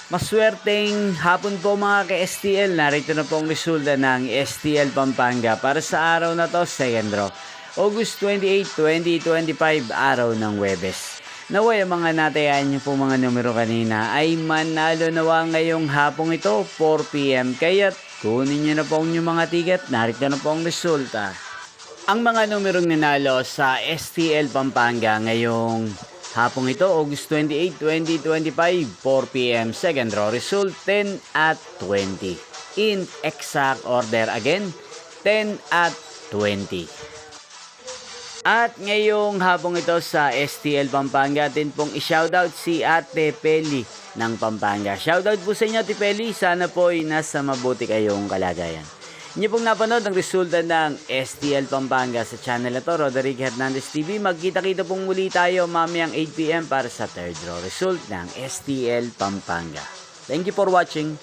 Maswerteng hapon po mga ka-STL. Narito na po ang resulta ng STL Pampanga para sa araw na to, second draw. August 28, 2025, araw ng Huwebes. Naway ang mga natayaan niyo po mga numero kanina ay manalo nawa ngayong hapong ito, 4 PM. Kaya't kunin niyo na po ang inyong mga ticket. Narito na po ang resulta. Ang mga numerong nanalo sa STL Pampanga ngayong hapong ito, August 28, 2025, 4 PM, second draw result, 10 at 20. In exact order again, 10 at 20. At ngayong hapong ito sa STL Pampanga, din pong i-shoutout si Ate Peli ng Pampanga. Shoutout po sa inyo, Ate Peli. Sana po ay nasa mabuti kayong kalagayan. Inyo pong napanood ang resulta ng STL Pampanga sa channel na to, Roderick Hernandez TV. Magkita-kita pong muli tayo mamayang 8 PM para sa third draw result ng STL Pampanga. Thank you for watching.